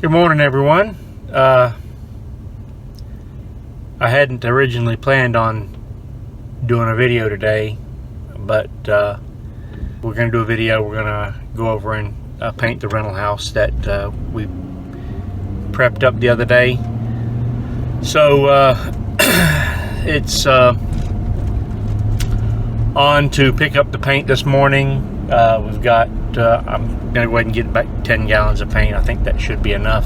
Good morning, everyone. I hadn't originally planned on doing a video today, but we're going to do a video. We're going to go over and paint the rental house that we prepped up the other day. So it's on to pick up the paint this morning. We've got I'm going to go ahead and get back 10 gallons of paint. I think that should be enough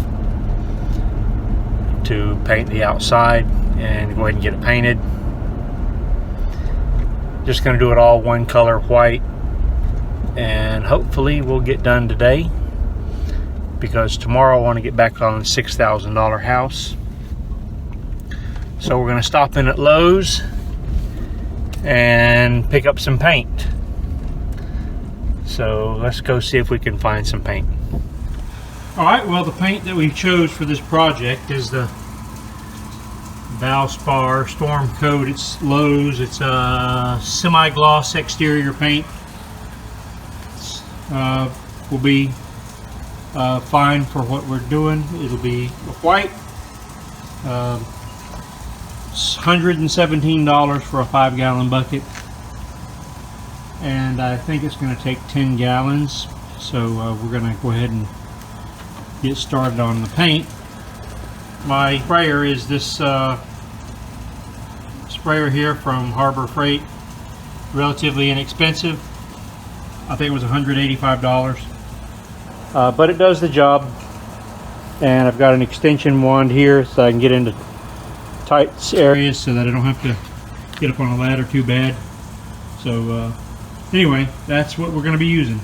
to paint the outside and go ahead and get it painted. Just going to do it all one color white, and hopefully we'll get done today, because tomorrow I want to get back on the $6,000 house. So we're going to stop in at Lowe's and pick up some paint. So let's go see if we can find some paint. Alright, well, the paint that we chose for this project is the Valspar Storm Coat. It's Lowe's. It's a semi-gloss exterior paint. Will be fine for what we're doing. It'll be white. $117 for a 5-gallon bucket. And I think it's going to take 10 gallons, so we're going to go ahead and get started on the paint. My sprayer is this sprayer here from Harbor Freight, relatively inexpensive. I think it was $185, but it does the job. And I've got an extension wand here so I can get into tight areas so that I don't have to get up on a ladder too bad. So anyway, that's what we're going to be using.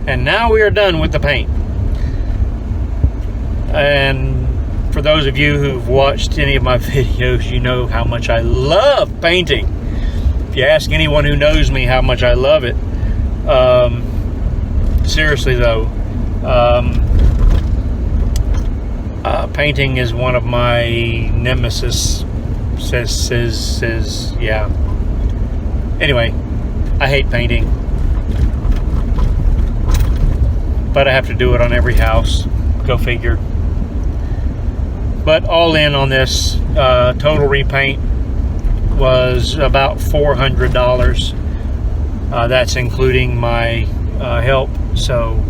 And now we are done with the paint. And for those of you who've watched any of my videos, you know how much I love painting. If you ask anyone who knows me how much I love it, seriously though, painting is one of my nemesis. Yeah. Anyway, I hate painting, but I have to do it on every house. Go figure. But all in on this, total repaint was about $400. That's including my help, so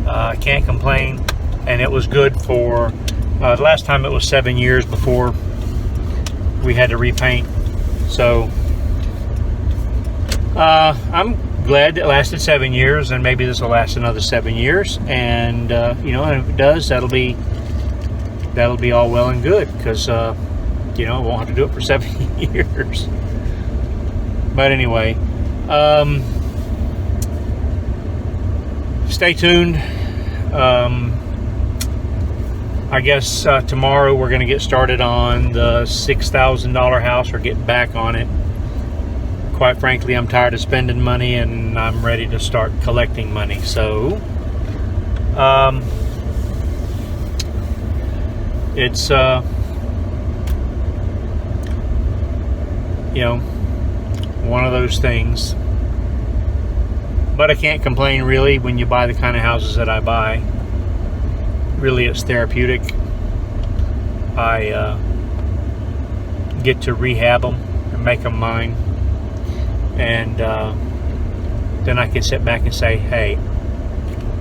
I can't complain. And it was good for the last time it was 7 years before we had to repaint. So I'm glad it lasted 7 years, and maybe this will last another 7 years. And you know, and if it does, that'll be all well and good, because you know, I won't have to do it for 7 years. But anyway, stay tuned. I guess tomorrow we're going to get started on the $6,000 house, or get back on it. Quite frankly, I'm tired of spending money, and I'm ready to start collecting money. So it's you know, one of those things. But I can't complain, really, when you buy the kind of houses that I buy. Really, it's therapeutic. I get to rehab them and make them mine, and then I can sit back and say, hey,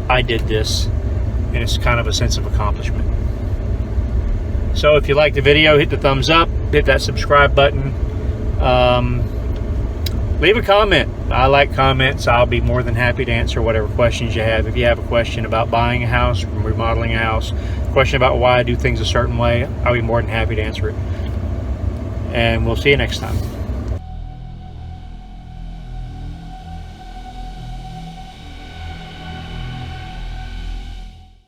I did this, and it's kind of a sense of accomplishment. So if you like the video, hit the thumbs up, hit that subscribe button, leave a comment. I like comments. I'll be more than happy to answer whatever questions you have. If you have a question about buying a house, remodeling a house, question about why I do things a certain way, I'll be more than happy to answer it. And we'll see you next time.